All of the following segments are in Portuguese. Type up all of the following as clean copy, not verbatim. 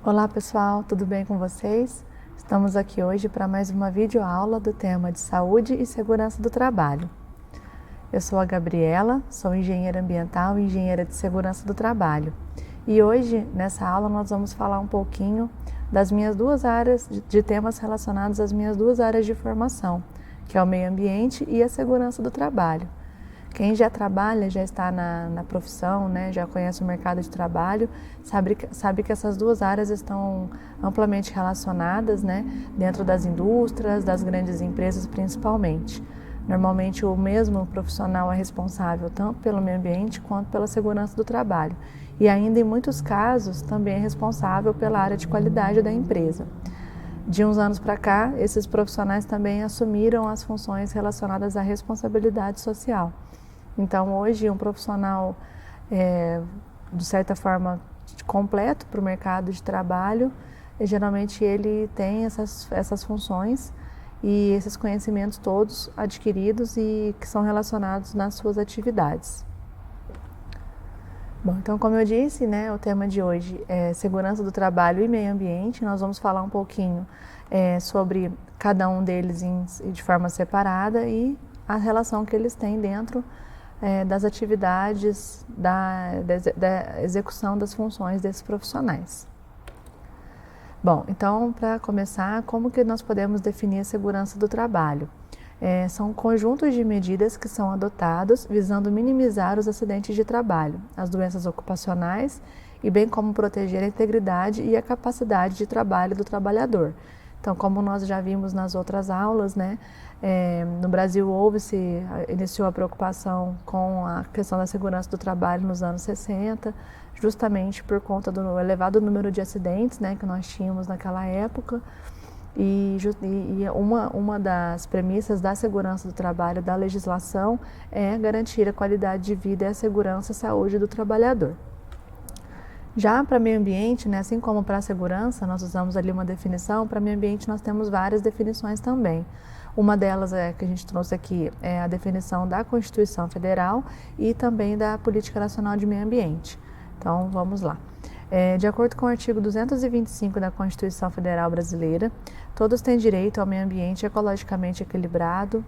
Olá pessoal, tudo bem com vocês? Estamos aqui hoje para mais uma videoaula do tema de saúde e segurança do trabalho. Eu sou a Gabriela, sou engenheira ambiental e engenheira de segurança do trabalho. E hoje, nessa aula, nós vamos falar um pouquinho das minhas duas áreas, de temas relacionados às minhas duas áreas de formação, que é o meio ambiente e a segurança do trabalho. Quem já trabalha, já está na profissão, né, já conhece o mercado de trabalho, sabe que essas duas áreas estão amplamente relacionadas, né, dentro das indústrias, das grandes empresas principalmente. Normalmente o mesmo profissional é responsável tanto pelo meio ambiente quanto pela segurança do trabalho. E ainda em muitos casos também é responsável pela área de qualidade da empresa. De uns anos para cá, esses profissionais também assumiram as funções relacionadas à responsabilidade social. Então, hoje, um profissional, de certa forma, completo para o mercado de trabalho, geralmente ele tem essas funções e esses conhecimentos todos adquiridos e que são relacionados nas suas atividades. Bom, então, como eu disse, né, o tema de hoje é segurança do trabalho e meio ambiente. Nós vamos falar um pouquinho sobre cada um deles de forma separada e a relação que eles têm dentro das atividades da execução das funções desses profissionais. Bom, então, para começar, como que nós podemos definir a segurança do trabalho? São conjuntos de medidas que são adotados visando minimizar os acidentes de trabalho, as doenças ocupacionais e bem como proteger a integridade e a capacidade de trabalho do trabalhador. Então, como nós já vimos nas outras aulas, né, no Brasil iniciou a preocupação com a questão da segurança do trabalho nos anos 60, justamente por conta do elevado número de acidentes, né, que nós tínhamos naquela época. E uma das premissas da segurança do trabalho, da legislação, é garantir a qualidade de vida e a segurança e saúde do trabalhador. Já para meio ambiente, né, assim como para a segurança, nós usamos ali uma definição, para meio ambiente nós temos várias definições também. Uma delas que a gente trouxe aqui é a definição da Constituição Federal e também da Política Nacional de Meio Ambiente. Então, vamos lá. De acordo com o artigo 225 da Constituição Federal Brasileira, todos têm direito ao meio ambiente ecologicamente equilibrado,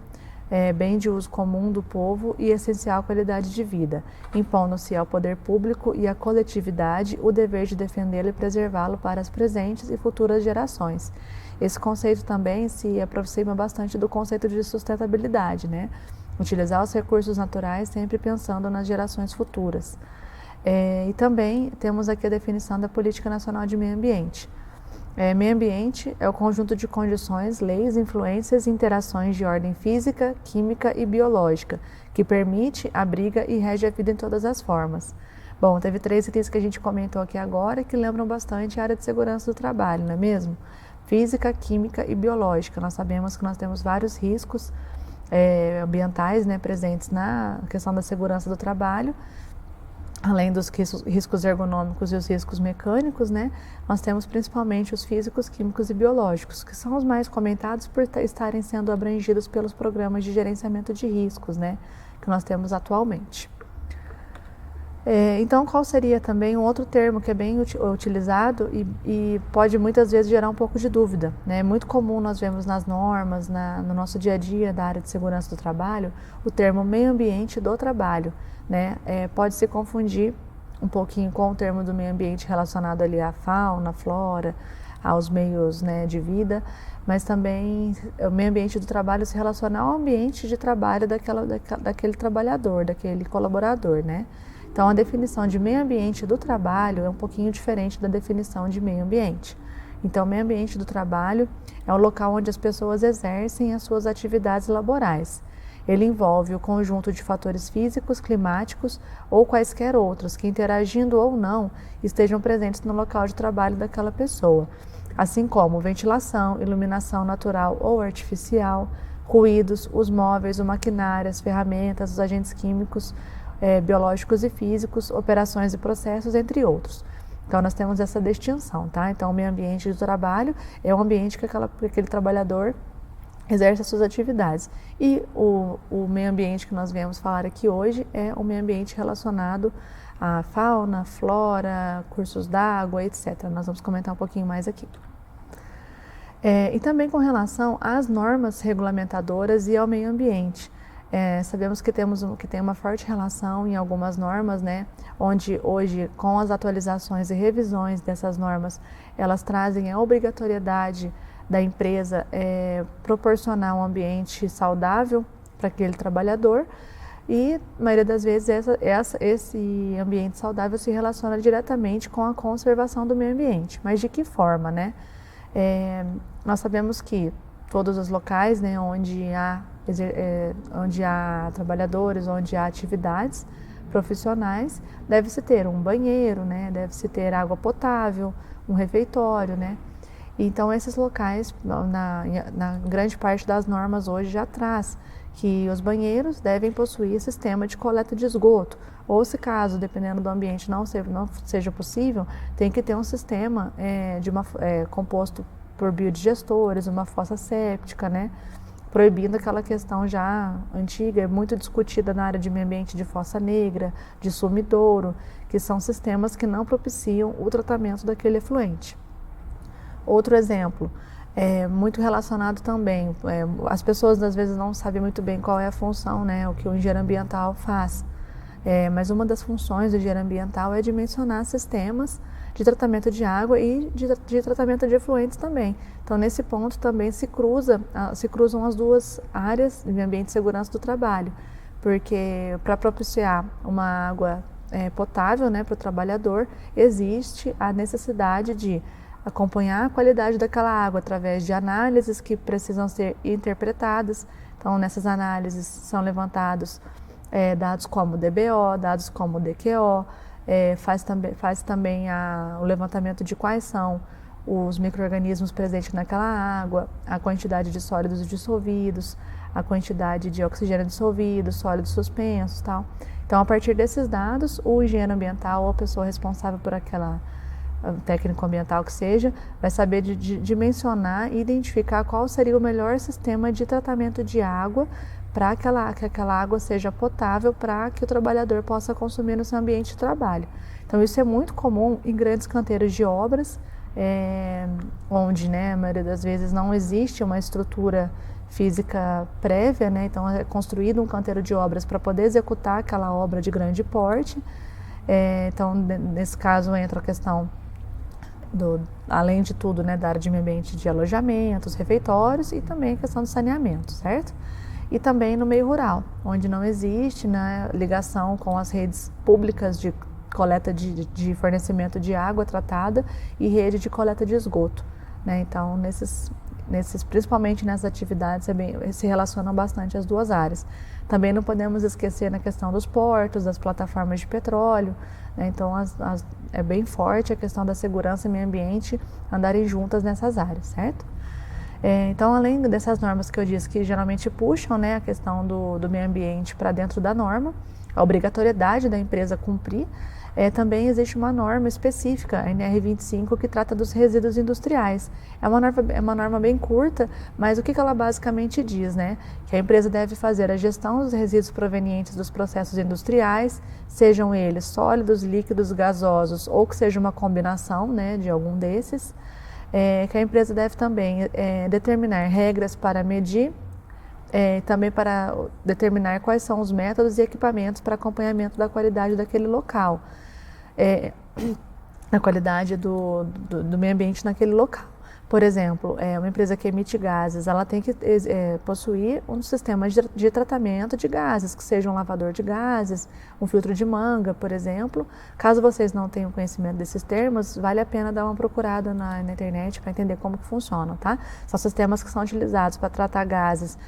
bem de uso comum do povo e essencial qualidade de vida, impondo-se ao poder público e à coletividade o dever de defendê-lo e preservá-lo para as presentes e futuras gerações. Esse conceito também se aproxima bastante do conceito de sustentabilidade, né? Utilizar os recursos naturais sempre pensando nas gerações futuras. E também temos aqui a definição da Política Nacional de Meio Ambiente. Meio ambiente é o conjunto de condições, leis, influências e interações de ordem física, química e biológica, que permite, abriga e rege a vida em todas as formas. Bom, teve 3 itens que a gente comentou aqui agora que lembram bastante a área de segurança do trabalho, não é mesmo? Física, química e biológica. Nós sabemos que nós temos vários riscos ambientais, né, presentes na questão da segurança do trabalho. Além dos riscos ergonômicos e os riscos mecânicos, né, nós temos principalmente os físicos, químicos e biológicos, que são os mais comentados por estarem sendo abrangidos pelos programas de gerenciamento de riscos, né, que nós temos atualmente. Então, qual seria também um outro termo que é bem utilizado e pode muitas vezes gerar um pouco de dúvida, né? É muito comum nós vemos nas normas, no nosso dia a dia da área de segurança do trabalho, o termo meio ambiente do trabalho, né? Pode se confundir um pouquinho com o termo do meio ambiente relacionado ali à fauna, flora, aos meios, né, de vida, mas também o meio ambiente do trabalho se relaciona ao ambiente de trabalho daquele trabalhador, daquele colaborador, né? Então, a definição de meio ambiente do trabalho é um pouquinho diferente da definição de meio ambiente. Então, o meio ambiente do trabalho é o local onde as pessoas exercem as suas atividades laborais. Ele envolve o conjunto de fatores físicos, climáticos ou quaisquer outros que, interagindo ou não, estejam presentes no local de trabalho daquela pessoa, assim como ventilação, iluminação natural ou artificial, ruídos, os móveis, o maquinário, as ferramentas, os agentes químicos, biológicos e físicos, operações e processos, entre outros. Então, nós temos essa distinção, tá? Então, o meio ambiente do trabalho é um ambiente que aquele trabalhador exerce as suas atividades. E o meio ambiente que nós viemos falar aqui hoje é o meio ambiente relacionado à fauna, flora, cursos d'água, etc. Nós vamos comentar um pouquinho mais aqui. E também com relação às normas regulamentadoras e ao meio ambiente. Sabemos que tem uma forte relação em algumas normas, né, onde hoje, com as atualizações e revisões dessas normas, elas trazem a obrigatoriedade da empresa proporcionar um ambiente saudável para aquele trabalhador e, na maioria das vezes, esse ambiente saudável se relaciona diretamente com a conservação do meio ambiente. Mas de que forma, né? Nós sabemos que todos os locais, né, onde há trabalhadores, onde há atividades profissionais, deve-se ter um banheiro, né, deve-se ter água potável, um refeitório, né? Então, esses locais, na grande parte das normas hoje, já traz que os banheiros devem possuir sistema de coleta de esgoto, ou se caso, dependendo do ambiente, não seja possível, tem que ter um sistema composto por biodigestores, uma fossa séptica, né? Proibindo aquela questão já antiga, muito discutida na área de meio ambiente de fossa negra, de sumidouro, que são sistemas que não propiciam o tratamento daquele efluente. Outro exemplo, muito relacionado também, as pessoas às vezes não sabem muito bem qual é a função, né, o que o engenheiro ambiental faz, mas uma das funções do engenheiro ambiental é dimensionar sistemas de tratamento de água e de tratamento de efluentes também. Então, nesse ponto também se cruzam as duas áreas de meio ambiente e segurança do trabalho, porque para propiciar uma água potável, né, para o trabalhador, existe a necessidade de acompanhar a qualidade daquela água através de análises que precisam ser interpretadas. Então, nessas análises são levantados dados como DBO, dados como DQO, faz também o levantamento de quais são os micro-organismos presentes naquela água, a quantidade de sólidos dissolvidos, a quantidade de oxigênio dissolvido, sólidos suspensos, tal. Então, a partir desses dados, o engenheiro ambiental ou a pessoa responsável por aquela técnico ambiental que seja, vai saber dimensionar e identificar qual seria o melhor sistema de tratamento de água para que aquela água seja potável para que o trabalhador possa consumir no seu ambiente de trabalho. Então, isso é muito comum em grandes canteiros de obras, onde, né, a maioria das vezes não existe uma estrutura física prévia, né? Então é construído um canteiro de obras para poder executar aquela obra de grande porte. Então, nesse caso entra a questão além de tudo, né, da área de meio ambiente de alojamentos, refeitórios e também a questão do saneamento, certo? E também no meio rural, onde não existe, né, ligação com as redes públicas de coleta de fornecimento de água tratada e rede de coleta de esgoto, né? Então, principalmente nessas atividades, se relacionam bastante as duas áreas. Também não podemos esquecer na questão dos portos, das plataformas de petróleo, né? Então, é bem forte a questão da segurança e meio ambiente andarem juntas nessas áreas, certo? Então, além dessas normas que eu disse que geralmente puxam, né, a questão do meio ambiente para dentro da norma, a obrigatoriedade da empresa cumprir, também existe uma norma específica, a NR25, que trata dos resíduos industriais. É uma norma bem curta, mas o que ela basicamente diz, né? Que a empresa deve fazer a gestão dos resíduos provenientes dos processos industriais, sejam eles sólidos, líquidos, gasosos, ou que seja uma combinação, né, de algum desses. Que a empresa deve também determinar regras para medir, também para determinar quais são os métodos e equipamentos para acompanhamento da qualidade daquele local, a qualidade do meio ambiente naquele local. Por exemplo, uma empresa que emite gases, ela tem que possuir um sistema de tratamento de gases, que seja um lavador de gases, um filtro de manga, por exemplo. Caso vocês não tenham conhecimento desses termos, vale a pena dar uma procurada na internet para entender como que funcionam, tá? São sistemas que são utilizados para tratar gases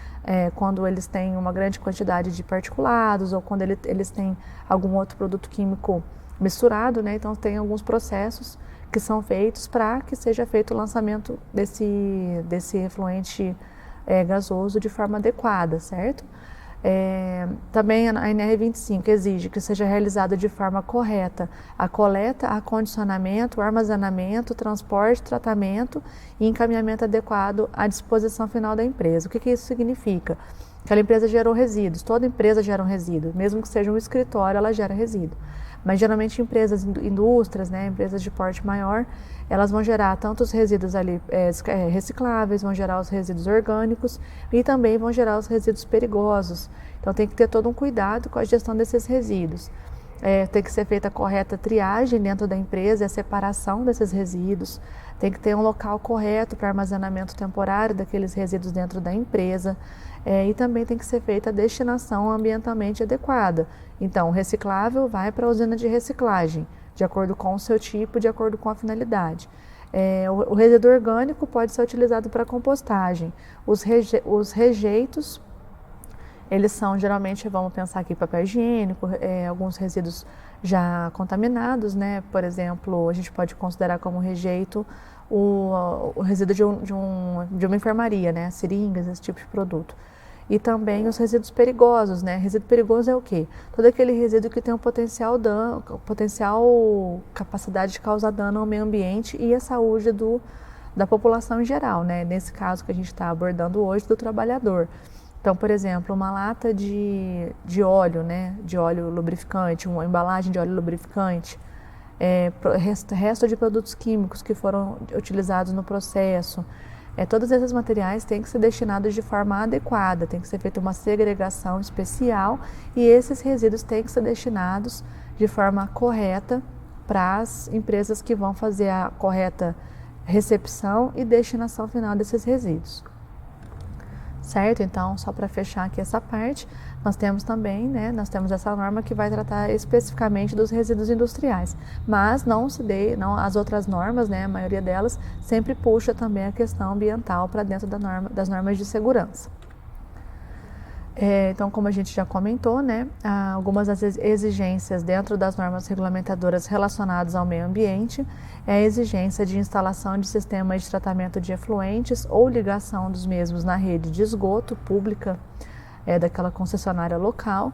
quando eles têm uma grande quantidade de particulados ou quando eles têm algum outro produto químico misturado, né? Então, tem alguns processos que são feitos para que seja feito o lançamento desse efluente gasoso de forma adequada, certo? Também a NR25 exige que seja realizada de forma correta a coleta, acondicionamento, armazenamento, transporte, tratamento e encaminhamento adequado à disposição final da empresa. O que isso significa? Aquela empresa gerou resíduos, toda empresa gera um resíduo, mesmo que seja um escritório, ela gera resíduo. Mas geralmente empresas, indústrias, né, empresas de porte maior, elas vão gerar tanto os resíduos ali recicláveis, vão gerar os resíduos orgânicos e também vão gerar os resíduos perigosos. Então tem que ter todo um cuidado com a gestão desses resíduos. Tem que ser feita a correta triagem dentro da empresa e a separação desses resíduos. Tem que ter um local correto para armazenamento temporário daqueles resíduos dentro da empresa. E também tem que ser feita a destinação ambientalmente adequada. Então, o reciclável vai para a usina de reciclagem, de acordo com o seu tipo, de acordo com a finalidade. O resíduo orgânico pode ser utilizado para compostagem. Os rejeitos, eles são geralmente, vamos pensar aqui, papel higiênico, alguns resíduos já contaminados, né? Por exemplo, a gente pode considerar como rejeito o resíduo de uma enfermaria, né? Seringas, esse tipo de produto. E também os resíduos perigosos, né? Resíduo perigoso é o quê? Todo aquele resíduo que tem um potencial capacidade de causar dano ao meio ambiente e à saúde da população em geral, né? Nesse caso que a gente está abordando hoje, do trabalhador. Então, por exemplo, uma lata de óleo, né? De óleo lubrificante, uma embalagem de óleo lubrificante, resto de produtos químicos que foram utilizados no processo. Todos esses materiais têm que ser destinados de forma adequada, tem que ser feita uma segregação especial e esses resíduos têm que ser destinados de forma correta para as empresas que vão fazer a correta recepção e destinação final desses resíduos. Certo? Então, só para fechar aqui essa parte, nós temos também, né, nós temos essa norma que vai tratar especificamente dos resíduos industriais, mas não as outras normas, né, a maioria delas, sempre puxa também a questão ambiental para dentro das normas de segurança. Então, como a gente já comentou, né, algumas das exigências dentro das normas regulamentadoras relacionadas ao meio ambiente é a exigência de instalação de sistemas de tratamento de efluentes ou ligação dos mesmos na rede de esgoto pública daquela concessionária local,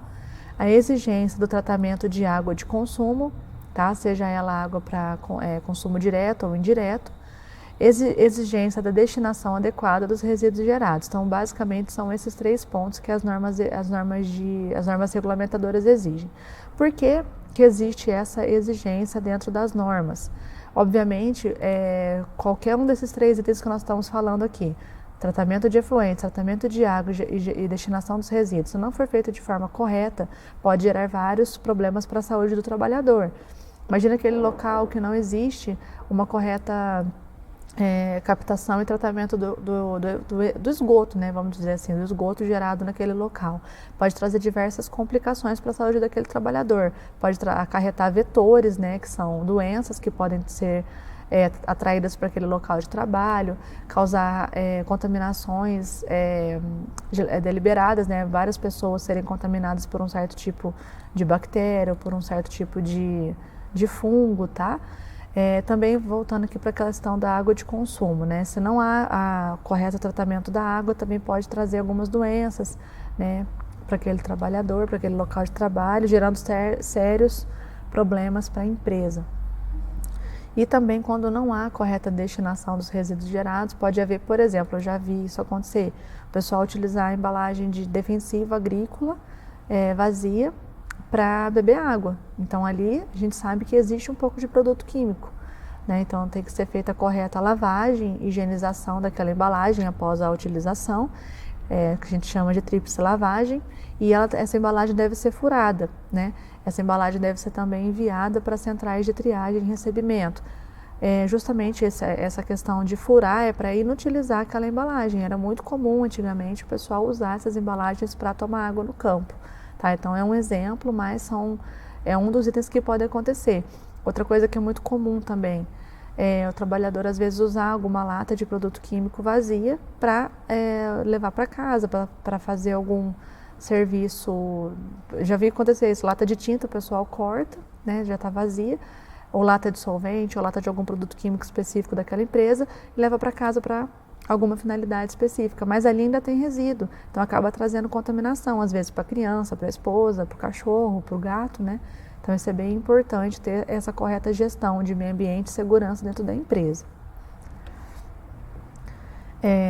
a exigência do tratamento de água de consumo, tá, seja ela água para consumo direto ou indireto, exigência da destinação adequada dos resíduos gerados. Então, basicamente, são esses 3 pontos que as normas regulamentadoras exigem. Por que existe essa exigência dentro das normas? Obviamente, qualquer um desses 3 itens que nós estamos falando aqui, tratamento de efluentes, tratamento de água e destinação dos resíduos, se não for feito de forma correta, pode gerar vários problemas para a saúde do trabalhador. Imagina aquele local que não existe uma correta captação e tratamento do esgoto, né, vamos dizer assim, do esgoto gerado naquele local. Pode trazer diversas complicações para a saúde daquele trabalhador, pode acarretar vetores, né, que são doenças que podem ser atraídas para aquele local de trabalho, causar contaminações deliberadas, né, várias pessoas serem contaminadas por um certo tipo de bactéria ou por um certo tipo de fungo, tá? Também voltando aqui para a questão da água de consumo, né? Se não há correto tratamento da água, também pode trazer algumas doenças, né, para aquele trabalhador, para aquele local de trabalho, gerando sérios problemas para a empresa. E também quando não há correta destinação dos resíduos gerados, pode haver, por exemplo, eu já vi isso acontecer, o pessoal utilizar a embalagem de defensivo agrícola vazia para beber água. Então ali a gente sabe que existe um pouco de produto químico, né? Então tem que ser feita a correta lavagem, higienização daquela embalagem após a utilização, que a gente chama de tríplice lavagem, e essa embalagem deve ser furada, né? Essa embalagem deve ser também enviada para centrais de triagem e recebimento. Justamente essa questão de furar é para inutilizar aquela embalagem. Era muito comum antigamente o pessoal usar essas embalagens para tomar água no campo. Tá, então é um exemplo, mas é um dos itens que pode acontecer. Outra coisa que é muito comum também o trabalhador às vezes usar alguma lata de produto químico vazia para levar para casa, para fazer algum serviço. Já vi acontecer isso, lata de tinta o pessoal corta, né, já está vazia, ou lata de solvente, ou lata de algum produto químico específico daquela empresa, e leva para casa para alguma finalidade específica, mas ali ainda tem resíduo, então acaba trazendo contaminação, às vezes para a criança, para a esposa, para o cachorro, para o gato, né? Então isso é bem importante ter essa correta gestão de meio ambiente e segurança dentro da empresa.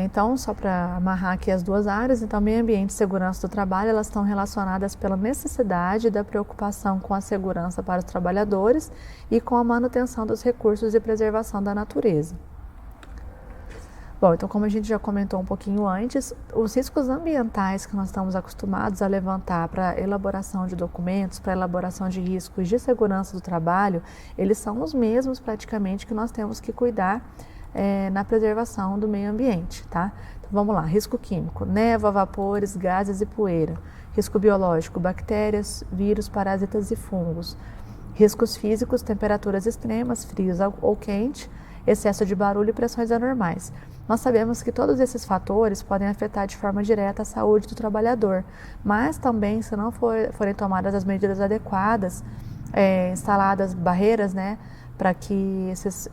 Então, só para amarrar aqui as duas áreas, então meio ambiente e segurança do trabalho, elas estão relacionadas pela necessidade da preocupação com a segurança para os trabalhadores e com a manutenção dos recursos e preservação da natureza. Bom, então como a gente já comentou um pouquinho antes, os riscos ambientais que nós estamos acostumados a levantar para elaboração de documentos, para elaboração de riscos de segurança do trabalho, eles são os mesmos praticamente que nós temos que cuidar na preservação do meio ambiente, tá? Então vamos lá, risco químico, névoa, vapores, gases e poeira. Risco biológico, bactérias, vírus, parasitas e fungos. Riscos físicos, temperaturas extremas, frios ou quente, excesso de barulho e pressões anormais. Nós sabemos que todos esses fatores podem afetar de forma direta a saúde do trabalhador, mas também, se não forem tomadas as medidas adequadas, instaladas barreiras, né, para que esses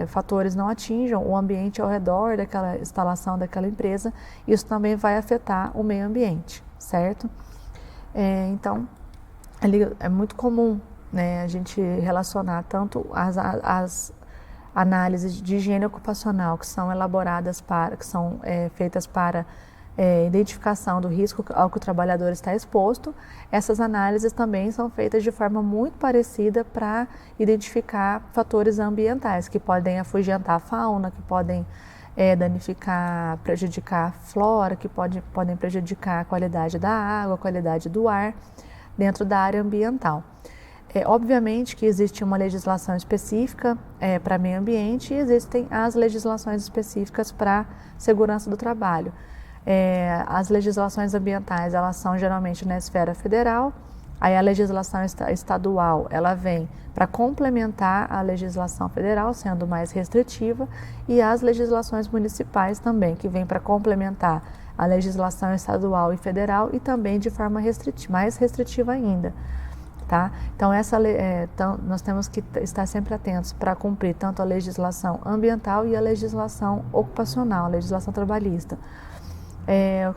fatores não atinjam o ambiente ao redor daquela instalação, daquela empresa, isso também vai afetar o meio ambiente, certo? Então, ali é muito comum, né, a gente relacionar tanto as análises de higiene ocupacional que são elaboradas que são feitas para identificação do risco ao que o trabalhador está exposto. Essas análises também são feitas de forma muito parecida para identificar fatores ambientais que podem afugentar a fauna, que podem danificar, prejudicar a flora, que podem prejudicar a qualidade da água, a qualidade do ar dentro da área ambiental. Obviamente que existe uma legislação específica para meio ambiente e existem as legislações específicas para segurança do trabalho. As legislações ambientais, elas são geralmente na esfera federal, aí a legislação estadual, ela vem para complementar a legislação federal, sendo mais restritiva, e as legislações municipais também, que vêm para complementar a legislação estadual e federal e também de forma mais restritiva ainda. Tá? Então, nós temos que estar sempre atentos para cumprir tanto a legislação ambiental e a legislação ocupacional, a legislação trabalhista.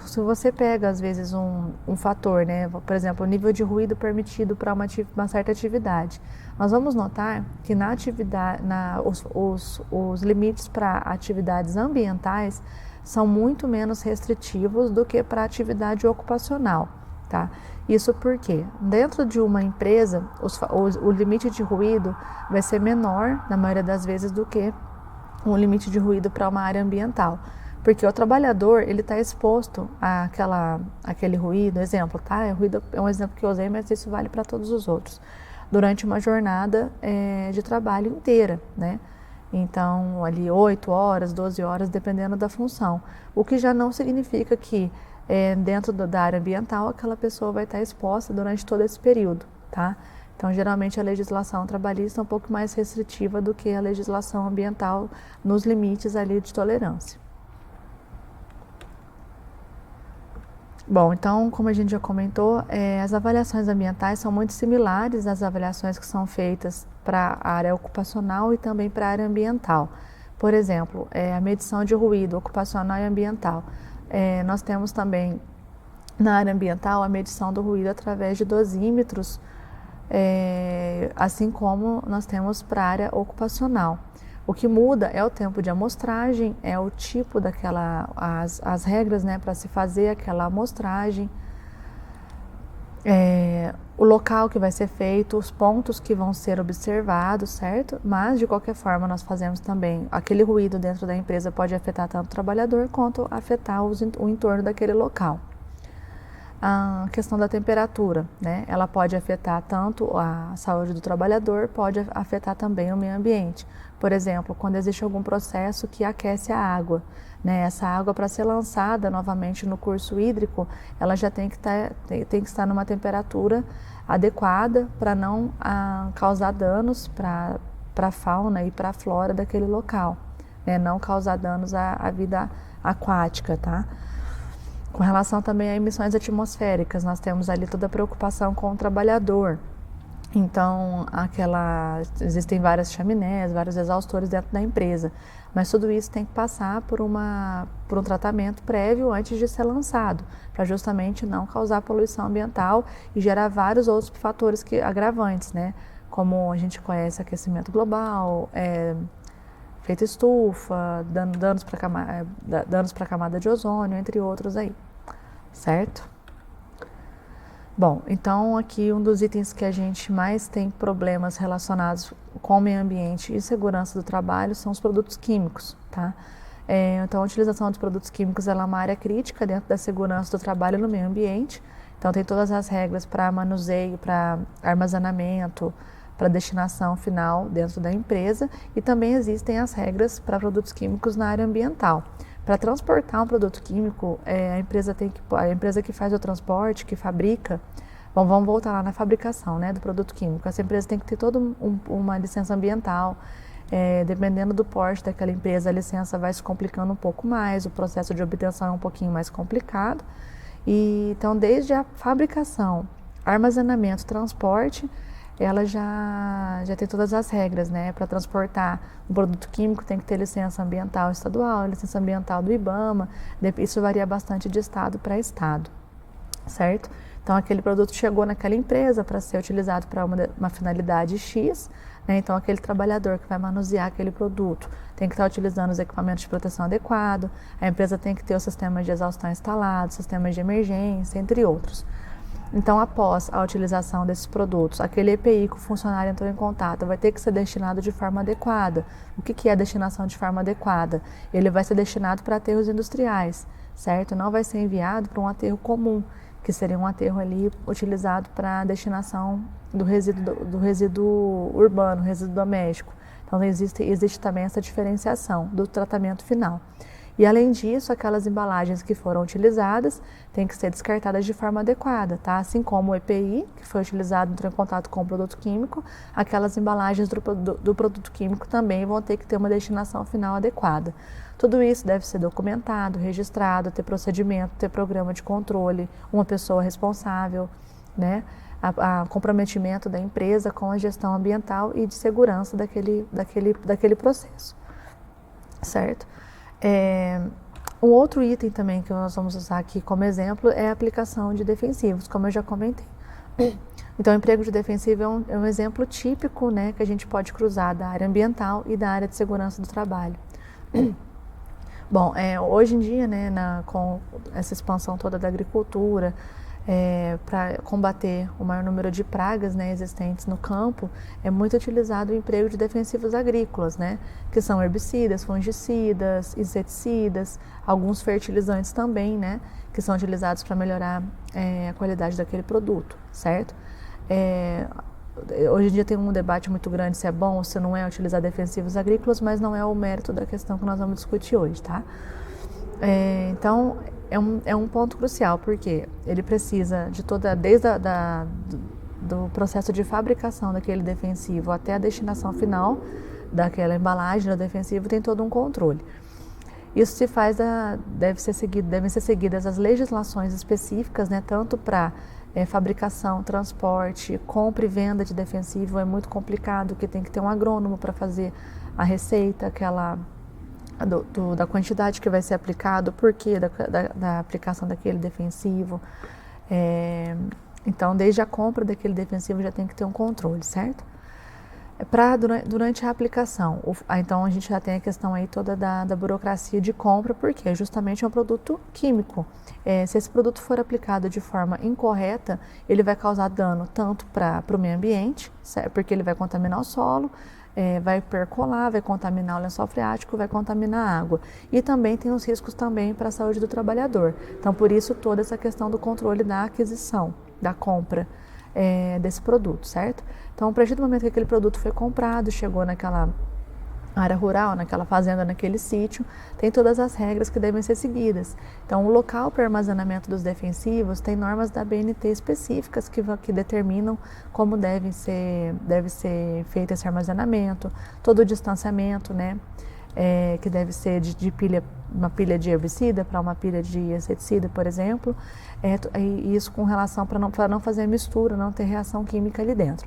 Se você pega, às vezes, um fator, né? Por exemplo, o nível de ruído permitido para uma certa atividade, nós vamos notar que na atividade, os limites para atividades ambientais são muito menos restritivos do que para a atividade ocupacional. Tá? Isso porque dentro de uma empresa o limite de ruído vai ser menor na maioria das vezes do que um limite de ruído para uma área ambiental, porque o trabalhador ele está exposto àquele ruído, exemplo, tá? Ruído é um exemplo que eu usei, mas isso vale para todos os outros, durante uma jornada de trabalho inteira, né? Então ali 8 horas, 12 horas, dependendo da função, o que já não significa que dentro da área ambiental, aquela pessoa vai estar exposta durante todo esse período, tá? Então, geralmente a legislação trabalhista é um pouco mais restritiva do que a legislação ambiental nos limites ali de tolerância. Bom, então, como a gente já comentou, as avaliações ambientais são muito similares às avaliações que são feitas para a área ocupacional e também para a área ambiental. Por exemplo, a medição de ruído ocupacional e ambiental. Nós temos também na área ambiental a medição do ruído através de dosímetros, assim como nós temos para a área ocupacional. O que muda é o tempo de amostragem, é o tipo as regras, né, para se fazer aquela amostragem, o local que vai ser feito, os pontos que vão ser observados, certo? Mas, de qualquer forma, nós fazemos também, aquele ruído dentro da empresa pode afetar tanto o trabalhador quanto afetar o entorno daquele local. A questão da temperatura, né? Ela pode afetar tanto a saúde do trabalhador, pode afetar também o meio ambiente. Por exemplo, quando existe algum processo que aquece a água, né? Essa água, para ser lançada novamente no curso hídrico, ela já tem que estar numa temperatura adequada para não causar danos para a fauna e para a flora daquele local, né? Não causar danos à vida aquática, tá? Com relação também a emissões atmosféricas, nós temos ali toda a preocupação com o trabalhador. Então, existem várias chaminés, vários exaustores dentro da empresa, mas tudo isso tem que passar por um tratamento prévio antes de ser lançado, para justamente não causar poluição ambiental e gerar vários outros fatores agravantes, né? Como a gente conhece aquecimento global, efeito estufa, danos para a camada de ozônio, entre outros aí, certo? Bom, então aqui um dos itens que a gente mais tem problemas relacionados com o meio ambiente e segurança do trabalho são os produtos químicos, tá? Então a utilização dos produtos químicos é uma área crítica dentro da segurança do trabalho no meio ambiente. Então tem todas as regras para manuseio, para armazenamento, para destinação final dentro da empresa e também existem as regras para produtos químicos na área ambiental. Para transportar um produto químico, a empresa que faz o transporte, que fabrica, vamos voltar lá na fabricação, né, do produto químico. Essa empresa tem que ter toda uma licença ambiental. Dependendo do porte daquela empresa, a licença vai se complicando um pouco mais, o processo de obtenção é um pouquinho mais complicado. Então, desde a fabricação, armazenamento, transporte, ela já tem todas as regras, né? Para transportar um produto químico tem que ter licença ambiental estadual, licença ambiental do IBAMA, isso varia bastante de estado para estado, certo? Então aquele produto chegou naquela empresa para ser utilizado para uma finalidade X, né? Então aquele trabalhador que vai manusear aquele produto tem que estar utilizando os equipamentos de proteção adequados, a empresa tem que ter o sistema de exaustão instalado, sistemas de emergência, entre outros. Então, após a utilização desses produtos, aquele EPI que o funcionário entrou em contato vai ter que ser destinado de forma adequada. O que é a destinação de forma adequada? Ele vai ser destinado para aterros industriais, certo? Não vai ser enviado para um aterro comum, que seria um aterro ali utilizado para a destinação do resíduo urbano, resíduo doméstico. Então, existe também essa diferenciação do tratamento final. E além disso, aquelas embalagens que foram utilizadas têm que ser descartadas de forma adequada, tá? Assim como o EPI, que foi utilizado, entrou em contato com o produto químico, aquelas embalagens do produto químico também vão ter que ter uma destinação final adequada. Tudo isso deve ser documentado, registrado, ter procedimento, ter programa de controle, uma pessoa responsável, né? A comprometimento da empresa com a gestão ambiental e de segurança daquele processo, certo? Um outro item também que nós vamos usar aqui como exemplo é a aplicação de defensivos, como eu já comentei. Então, o emprego de defensivo é um exemplo típico, né, que a gente pode cruzar da área ambiental e da área de segurança do trabalho. Bom, hoje em dia, né, com essa expansão toda da agricultura, para combater o maior número de pragas, né, existentes no campo, é muito utilizado o emprego de defensivos agrícolas, né, que são herbicidas, fungicidas, inseticidas, alguns fertilizantes também, né, que são utilizados para melhorar a qualidade daquele produto, certo? Hoje em dia tem um debate muito grande se é bom ou se não é utilizar defensivos agrícolas, mas não é o mérito da questão que nós vamos discutir hoje, tá? Então, é um ponto crucial, porque ele precisa de desde do processo de fabricação daquele defensivo até a destinação final daquela embalagem do defensivo, tem todo um controle. Isso se faz, devem ser seguidas as legislações específicas, né, tanto para fabricação, transporte, compra e venda de defensivo. É muito complicado, porque tem que ter um agrônomo para fazer a receita, da quantidade que vai ser aplicado, o porquê da aplicação daquele defensivo. Então, desde a compra daquele defensivo já tem que ter um controle, certo? Durante a aplicação, então a gente já tem a questão aí toda da burocracia de compra, porque justamente é um produto químico. Se esse produto for aplicado de forma incorreta, ele vai causar dano tanto para o meio ambiente, certo? Porque ele vai contaminar o solo, vai percolar, vai contaminar o lençol freático, vai contaminar a água. E também tem os riscos também para a saúde do trabalhador. Então, por isso, toda essa questão do controle da aquisição, da compra desse produto, certo? Então, a partir do momento que aquele produto foi comprado, chegou naquela área rural, naquela fazenda, naquele sítio, tem todas as regras que devem ser seguidas. Então, o local para armazenamento dos defensivos tem normas da BNT específicas que determinam como deve ser feito esse armazenamento, todo o distanciamento, né, que deve ser de uma pilha de herbicida para uma pilha de inseticida, por exemplo, e isso com relação para não fazer mistura, não ter reação química ali dentro.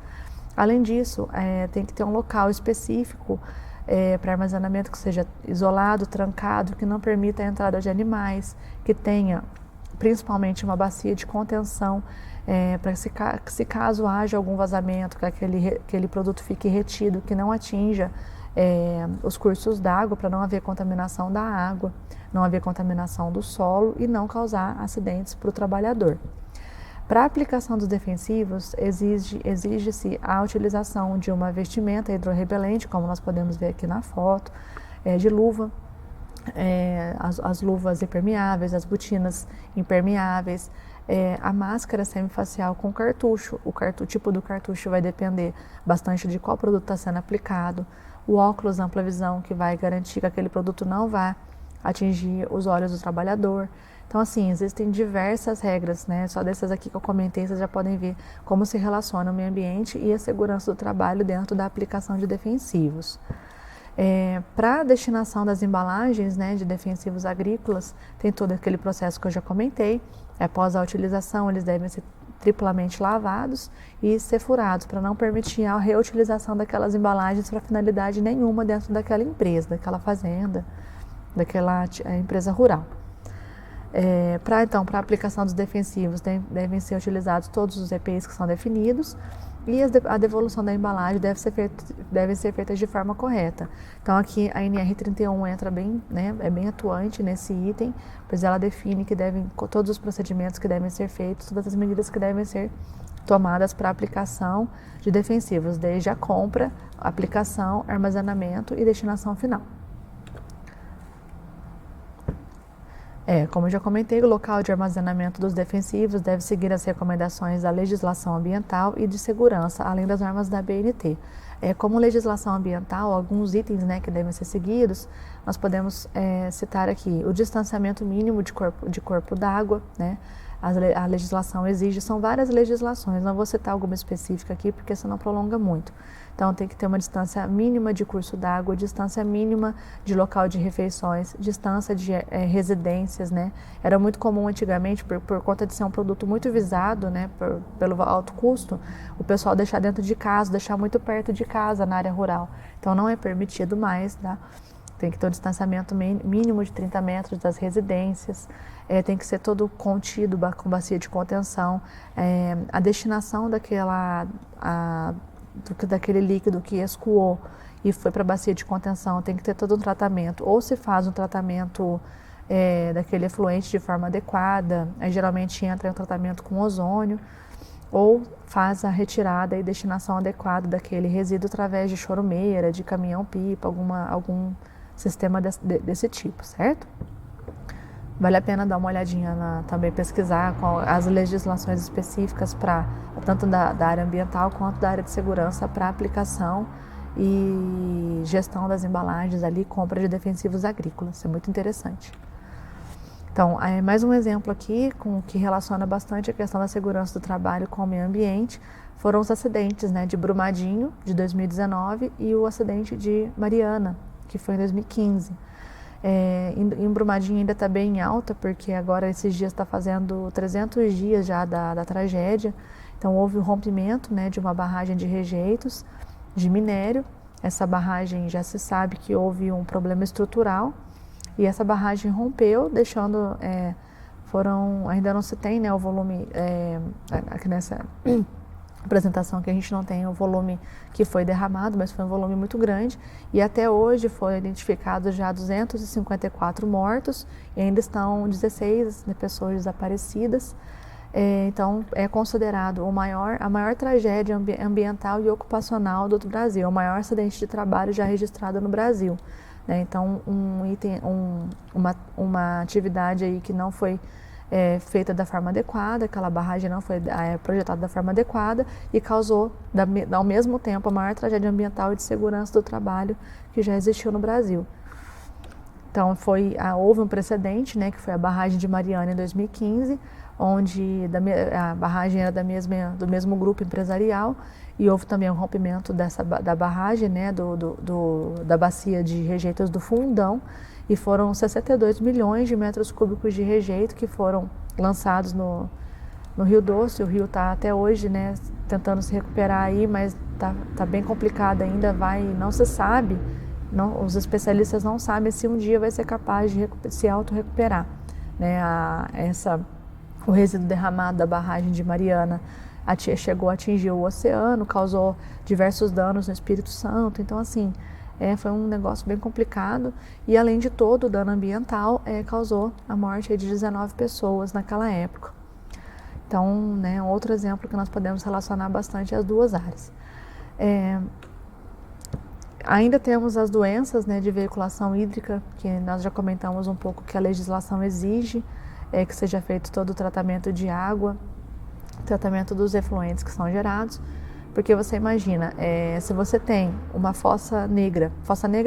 Além disso, tem que ter um local específico para armazenamento que seja isolado, trancado, que não permita a entrada de animais, que tenha principalmente uma bacia de contenção, para se caso haja algum vazamento, que aquele produto fique retido, que não atinja os cursos d'água, para não haver contaminação da água, não haver contaminação do solo e não causar acidentes para o trabalhador. Para a aplicação dos defensivos, exige-se a utilização de uma vestimenta hidrorrepelente, como nós podemos ver aqui na foto, de luva, as luvas impermeáveis, as botinas impermeáveis, a máscara semifacial com cartucho. O tipo do cartucho vai depender bastante de qual produto está sendo aplicado. O óculos ampla visão, que vai garantir que aquele produto não vai atingir os olhos do trabalhador. Então, assim, existem diversas regras, né? Só dessas aqui que eu comentei, vocês já podem ver como se relaciona o meio ambiente e a segurança do trabalho dentro da aplicação de defensivos. Para a destinação das embalagens, né, de defensivos agrícolas, tem todo aquele processo que eu já comentei. Após a utilização, eles devem ser triplamente lavados e ser furados, para não permitir a reutilização daquelas embalagens para finalidade nenhuma dentro daquela empresa, daquela fazenda, daquela empresa rural. Para a aplicação dos defensivos, devem ser utilizados todos os EPIs que são definidos e a devolução da embalagem deve ser feita de forma correta. Então, aqui a NR31 entra bem, né, é bem atuante nesse item, pois ela define que todos os procedimentos que devem ser feitos, todas as medidas que devem ser tomadas para a aplicação de defensivos, desde a compra, aplicação, armazenamento e destinação final. Como eu já comentei, o local de armazenamento dos defensivos deve seguir as recomendações da legislação ambiental e de segurança, além das normas da ABNT. Como legislação ambiental, alguns itens, né, que devem ser seguidos, nós podemos citar aqui o distanciamento mínimo de corpo d'água, né? A legislação exige, são várias legislações, não vou citar alguma específica aqui, porque senão prolonga muito. Então, tem que ter uma distância mínima de curso d'água, distância mínima de local de refeições, distância de residências, né? Era muito comum antigamente, por conta de ser um produto muito visado, né, pelo alto custo, o pessoal deixar dentro de casa, deixar muito perto de casa, na área rural. Então, não é permitido mais, tá? Tem que ter um distanciamento mínimo de 30 metros das residências, tem que ser todo contido com bacia de contenção, a destinação daquele líquido que escoou e foi para a bacia de contenção, tem que ter todo um tratamento, ou se faz um tratamento daquele efluente de forma adequada, aí geralmente entra em um tratamento com ozônio, ou faz a retirada e destinação adequada daquele resíduo através de chorumeira, de caminhão-pipa, algum sistema desse tipo, certo? Vale a pena dar uma olhadinha, também pesquisar as legislações específicas tanto da área ambiental quanto da área de segurança para aplicação e gestão das embalagens ali, compra de defensivos agrícolas. Isso é muito interessante. Então, mais um exemplo aqui que relaciona bastante a questão da segurança do trabalho com o meio ambiente foram os acidentes, né, de Brumadinho, de 2019, e o acidente de Mariana, que foi em 2015. Em Brumadinho ainda está bem alta, porque agora esses dias está fazendo 300 dias já da tragédia. Então houve o rompimento, né, de uma barragem de rejeitos de minério. Essa barragem já se sabe que houve um problema estrutural e essa barragem rompeu, deixando, ainda não se tem, né, o volume, aqui nessa apresentação que a gente não tem o volume que foi derramado, mas foi um volume muito grande e até hoje foi identificado já 254 mortos e ainda estão 16 pessoas desaparecidas. Então é considerado a maior tragédia ambiental e ocupacional do Brasil, o maior acidente de trabalho já registrado no Brasil, né? Então uma atividade aí que não foi feita da forma adequada, aquela barragem não foi projetada da forma adequada e causou, ao mesmo tempo, a maior tragédia ambiental e de segurança do trabalho que já existiu no Brasil. Então, houve um precedente, né, que foi a barragem de Mariana em 2015, onde a barragem era do mesmo grupo empresarial e houve também um rompimento da barragem, né, da bacia de rejeitos do Fundão, e foram 62 milhões de metros cúbicos de rejeito que foram lançados no Rio Doce. O rio está até hoje, né, tentando se recuperar aí, mas tá bem complicado ainda, não se sabe, os especialistas não sabem se um dia vai ser capaz de se auto-recuperar, né? O resíduo derramado da barragem de Mariana chegou a atingir o oceano, causou diversos danos no Espírito Santo. Então, assim, foi um negócio bem complicado e, além de todo o dano ambiental, causou a morte de 19 pessoas naquela época. Então, né, outro exemplo que nós podemos relacionar bastante é as duas áreas. Ainda temos as doenças, né, de veiculação hídrica, que nós já comentamos um pouco que a legislação exige que seja feito todo o tratamento de água, tratamento dos efluentes que são gerados, porque você imagina, se você tem uma fossa negra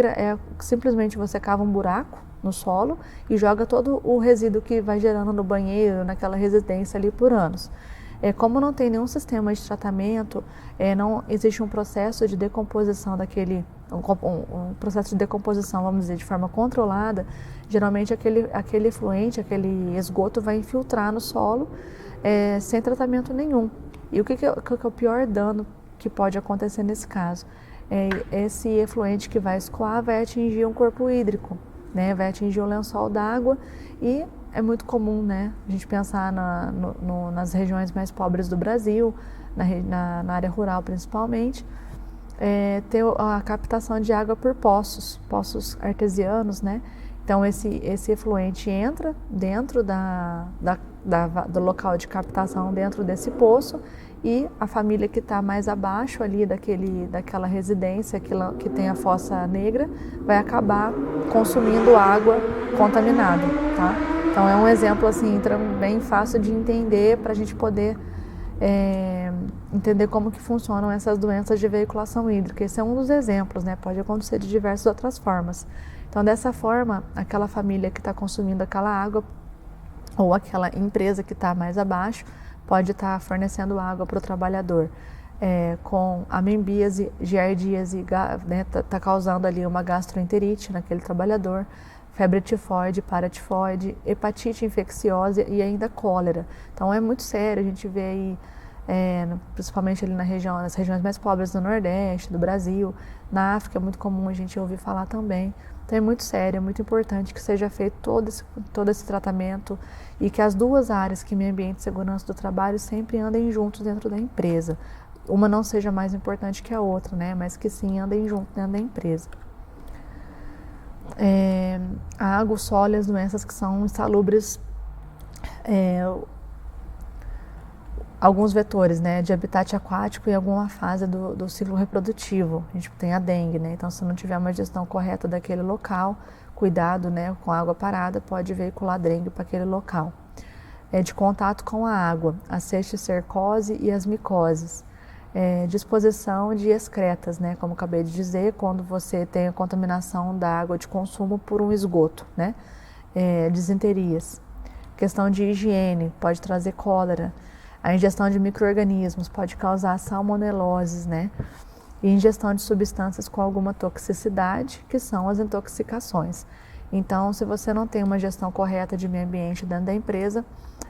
é simplesmente você cava um buraco no solo e joga todo o resíduo que vai gerando no banheiro, naquela residência ali por anos. Como não tem nenhum sistema de tratamento, não existe um processo de decomposição um processo de decomposição, vamos dizer, de forma controlada, geralmente aquele efluente, aquele esgoto vai infiltrar no solo sem tratamento nenhum. E o que é o pior dano que pode acontecer nesse caso? Esse efluente que vai escoar vai atingir um corpo hídrico, né? Vai atingir o lençol d'água e é muito comum, né, a gente pensar nas regiões mais pobres do Brasil, na área rural principalmente, ter a captação de água por poços artesianos, né? Então esse efluente entra dentro do local de captação, dentro desse poço, e a família que está mais abaixo ali daquela residência que tem a fossa negra vai acabar consumindo água contaminada, tá? Então é um exemplo assim bem fácil de entender para a gente poder entender como que funcionam essas doenças de veiculação hídrica. Esse é um dos exemplos, né? Pode acontecer de diversas outras formas. Então, dessa forma, aquela família que está consumindo aquela água ou aquela empresa que está mais abaixo pode estar fornecendo água para o trabalhador com amebíase, giardíase, né? Tá causando ali uma gastroenterite naquele trabalhador, febre tifoide, paratifoide, hepatite infecciosa e ainda cólera. Então é muito sério, a gente vê aí, principalmente ali nas regiões mais pobres do Nordeste, do Brasil, na África é muito comum a gente ouvir falar também. Então é muito sério, é muito importante que seja feito todo esse tratamento e que as duas áreas, que meio ambiente e segurança do trabalho, sempre andem juntos dentro da empresa. Uma não seja mais importante que a outra, né? Mas que sim andem juntos dentro da empresa. A água, o solo e as doenças que são insalubres, alguns vetores, né, de habitat aquático e alguma fase do ciclo reprodutivo. A gente tem a dengue, né? Então, se não tiver uma gestão correta daquele local, cuidado, né, com a água parada, pode veicular dengue para aquele local. De contato com a água, a cisticercose e as micoses. Disposição de excretas, né, como acabei de dizer, quando você tem a contaminação da água de consumo por um esgoto, né, disenterias. Questão de higiene, pode trazer cólera. A ingestão de micro-organismos pode causar salmoneloses, né, e ingestão de substâncias com alguma toxicidade, que são as intoxicações. Então, se você não tem uma gestão correta de meio ambiente dentro da empresa,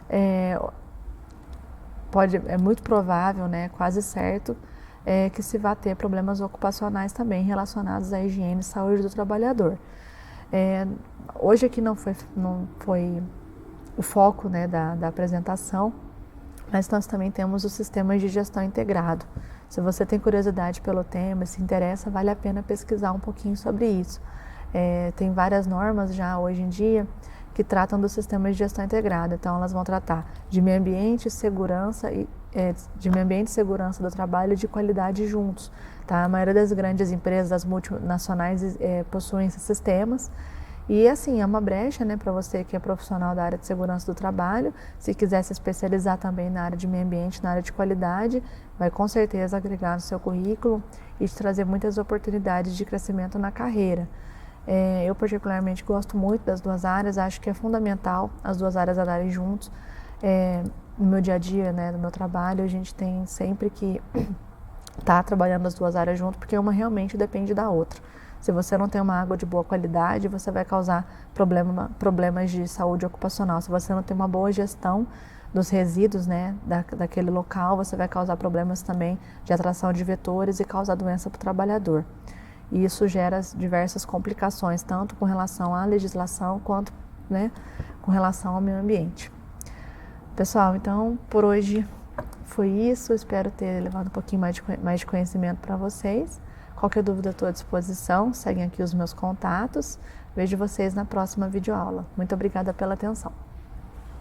é muito provável, né, quase certo, que se vá ter problemas ocupacionais também relacionados à higiene e saúde do trabalhador. Hoje aqui não foi o foco, né, da apresentação, mas nós também temos o sistema de gestão integrado. Se você tem curiosidade pelo tema, se interessa, vale a pena pesquisar um pouquinho sobre isso. Tem várias normas já hoje em dia que tratam do sistema de gestão integrada. Então, elas vão tratar de meio ambiente, segurança do trabalho e de qualidade juntos. Tá? A maioria das grandes empresas, das multinacionais, possuem esses sistemas. E assim, é uma brecha, né, para você que é profissional da área de segurança do trabalho. Se quiser se especializar também na área de meio ambiente, na área de qualidade, vai com certeza agregar no seu currículo e te trazer muitas oportunidades de crescimento na carreira. Eu particularmente gosto muito das duas áreas, acho que é fundamental as duas áreas andarem juntos. No meu dia a dia, né, no meu trabalho, a gente tem sempre que estar trabalhando as duas áreas junto, porque uma realmente depende da outra. Se você não tem uma água de boa qualidade, você vai causar problemas de saúde ocupacional. Se você não tem uma boa gestão, dos resíduos, né, daquele local, você vai causar problemas também de atração de vetores e causar doença para o trabalhador. E isso gera diversas complicações, tanto com relação à legislação quanto, né, com relação ao meio ambiente. Pessoal, então por hoje foi isso. Espero ter levado um pouquinho mais de conhecimento para vocês. Qualquer dúvida, estou à disposição. Seguem aqui os meus contatos. Vejo vocês na próxima videoaula. Muito obrigada pela atenção.